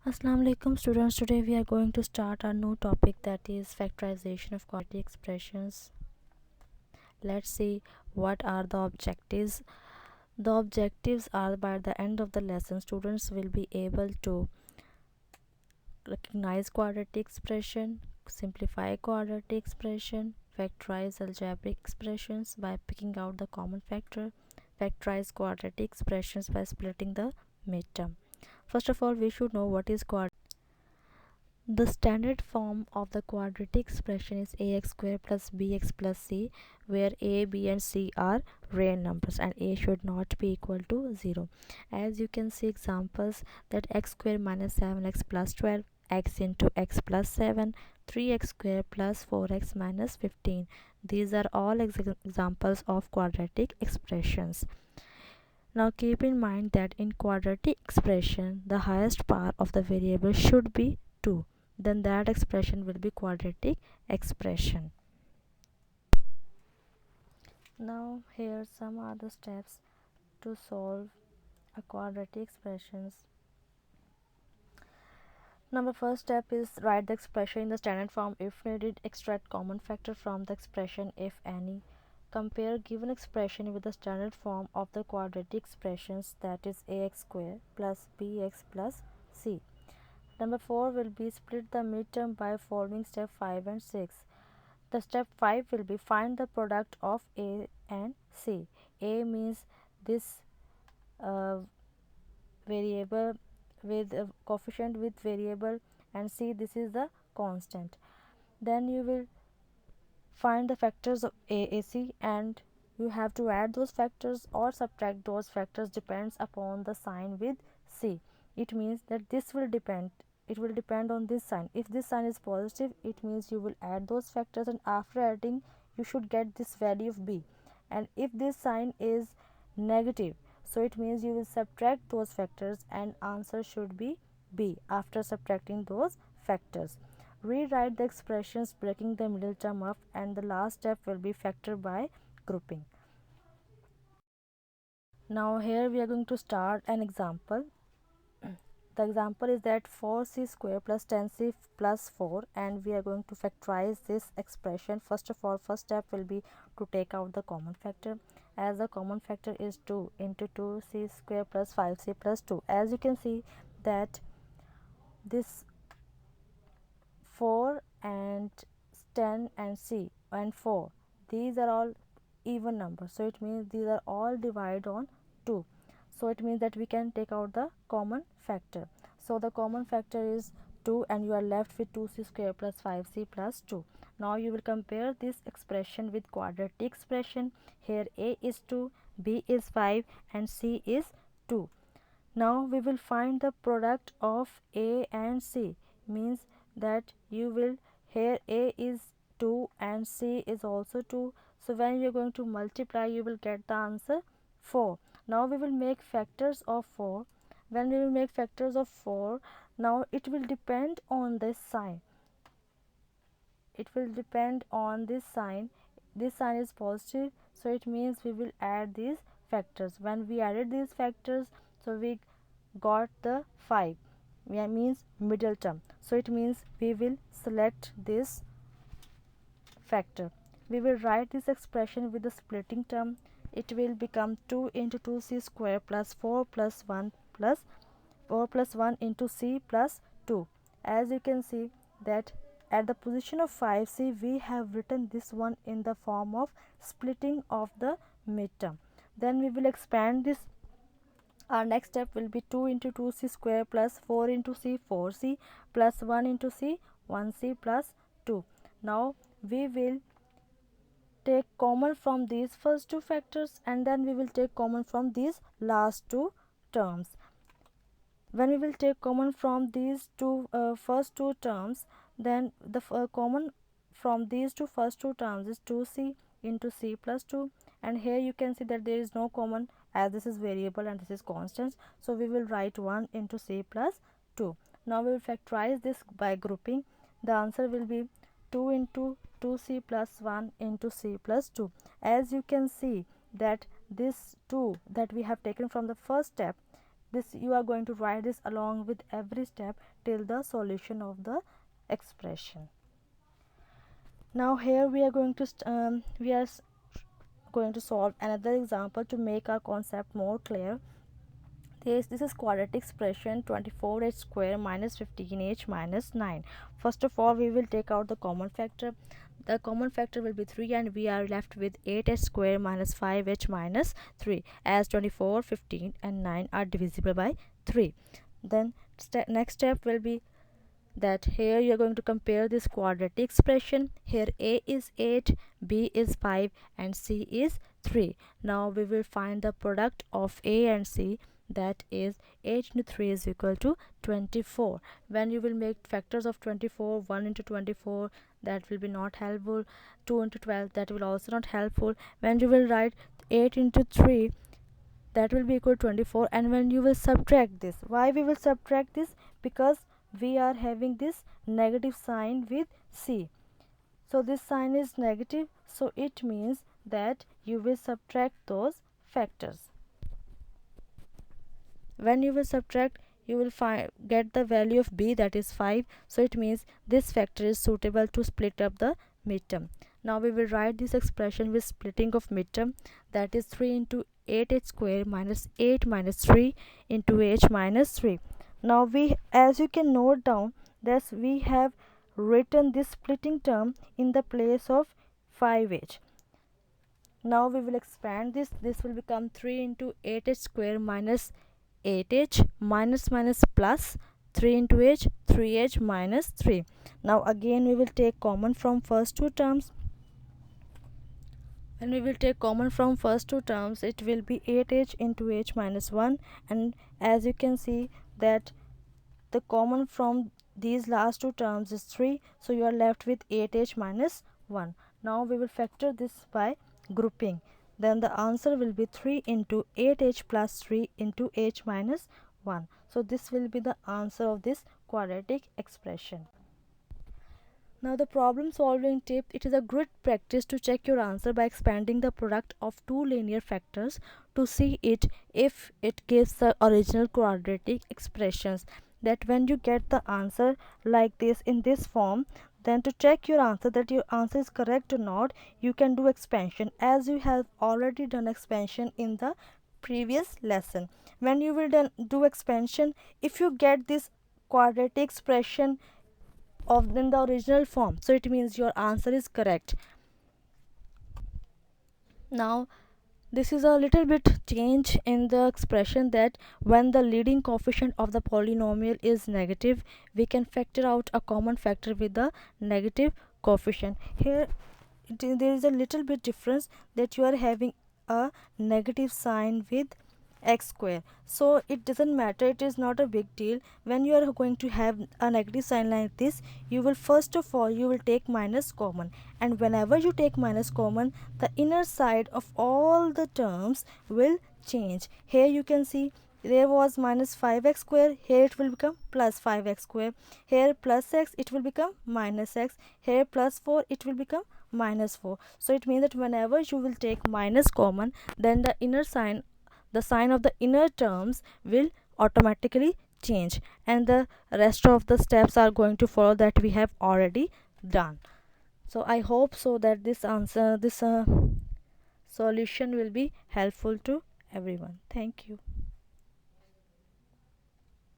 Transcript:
Assalamu alaikum students. Today we are going to start a new topic, that is factorization of quadratic expressions. Let's see what are the objectives. The objectives are, by the end of the lesson, students will be able to recognize quadratic expression, simplify quadratic expression, factorize algebraic expressions by picking out the common factor, factorize quadratic expressions by splitting the midterm. First of all, we should know what is quadratic. The standard form of the quadratic expression is ax square plus bx plus c, where a, b and c are real numbers and a should not be equal to 0. As you can see examples, that x square minus 7x plus 12, x into x plus 7, 3x square plus 4x minus 15. These are all examples of quadratic expressions. Now keep in mind that in quadratic expression, the highest power of the variable should be 2. Then that expression will be quadratic expression. Now here some are the steps to solve a quadratic expressions. Number first step is write the expression in the standard form. If needed, extract common factor from the expression if any. Compare given expression with the standard form of the quadratic expressions, that is ax square plus bx plus c. Number 4 will be split the midterm by following step 5 and 6. The step 5 will be find the product of a and c. A means this uh, variable with coefficient with variable, and c, this is the constant. Then you will find the factors of AAC, and you have to add those factors or subtract those factors, depends upon the sign with C. It means that this will depend, it will depend on this sign. If this sign is positive, it means you will add those factors, and after adding you should get this value of B. And if this sign is negative, so it means you will subtract those factors and answer should be B after subtracting those factors. Rewrite the expressions breaking the middle term up, and the last step will be factor by grouping. Now here we are going to start an example. The example is that 4c square plus 10c plus 4, and we are going to factorize this expression. First of all, first step will be to take out the common factor, as the common factor is 2 into 2c square plus 5c plus 2. As you can see that this 4 and 10 and c and 4, these are all even numbers, so it means these are all divided on 2. So it means that we can take out the common factor. So the common factor is 2, and you are left with 2c square plus 5c plus 2. Now you will compare this expression with quadratic expression. Here a is 2, b is 5 and c is 2. Now we will find the product of a and c, means that you will, here a is 2 and c is also 2, so when you are going to multiply you will get the answer 4. Now we will make factors of 4. When we will make factors of 4, now it will depend on this sign. It will depend on this sign. This sign is positive, so it means we will add these factors. When we added these factors, so we got the 5, means middle term, so it means we will select this factor. We will write this expression with the splitting term. It will become 2 into 2c square plus 4 plus 1 plus 4 plus 1 into c plus 2. As you can see that at the position of 5c we have written this one in the form of splitting of the midterm. Then we will expand this. Our next step will be 2 into 2c square plus 4 into c 4c plus 1 into c 1c plus 2. Now we will take common from these first two factors, and then we will take common from these last two terms. When we will take common from these two first two terms, then the common from these two first two terms is 2c into c plus 2, and here you can see that there is no common, as this is variable and this is constant, so we will write 1 into c plus 2. Now we will factorize this by grouping. The answer will be 2 into 2c plus 1 into c plus 2. As you can see that this 2 that we have taken from the first step this you are going to write this along with every step till the solution of the expression. Now here we are going to going to solve another example to make our concept more clear. This is quadratic expression 24h square minus 15h minus 9. First of all, we will take out the common factor. The common factor will be 3 and we are left with 8h square minus 5h minus 3, as 24, 15 and 9 are divisible by 3. Then next step will be that here you are going to compare this quadratic expression. Here a is 8, b is 5 and c is 3. Now we will find the product of a and c, that is 8 into 3 is equal to 24. When you will make factors of 24, 1 into 24, that will be not helpful. 2 into 12, that will also not helpful. When you will write 8 into 3, that will be equal to 24. And when you will subtract this, why we will subtract this? Because we are having this negative sign with c, so this sign is negative, so it means that you will subtract those factors. When you will subtract, you will get the value of b, that is 5, so it means this factor is suitable to split up the midterm. Now we will write this expression with splitting of midterm, that is 3 into 8h square minus 8 minus 3 into h minus 3. Now as you can note down, thus we have written this splitting term in the place of 5h. Now we will expand this. This will become 3 into 8h square minus 8h minus minus plus 3 into h, 3h minus 3. Now again we will take common from first two terms. When we will take common from first two terms, it will be 8h into h minus 1, and as you can see that the common from these last two terms is 3, so you are left with 8h minus 1. Now we will factor this by grouping. Then the answer will be 3 into 8h plus 3 into h minus 1. So this will be the answer of this quadratic expression. Now the problem solving tip, it is a good practice to check your answer by expanding the product of two linear factors to see it if it gives the original quadratic expressions. That when you get the answer like this in this form, then to check your answer that your answer is correct or not, you can do expansion, as you have already done expansion in the previous lesson. When you will do expansion, if you get this quadratic expression of in the original form, so it means your answer is correct. Now this is a little bit change in the expression, that when the leading coefficient of the polynomial is negative, we can factor out a common factor with the negative coefficient. Here there is a little bit difference, that you are having a negative sign with x square, so it doesn't matter, it is not a big deal. When you are going to have a negative sign like this, you will first of all you will take minus common, and whenever you take minus common, the inner side of all the terms will change. Here you can see there was minus 5x square, here it will become plus 5x square, here plus x, it will become minus x, here plus 4, it will become minus 4. So it means that whenever you will take minus common, then the inner sign, the sign of the inner terms will automatically change, and the rest of the steps are going to follow that we have already done. So I hope so that this solution will be helpful to everyone. Thank you.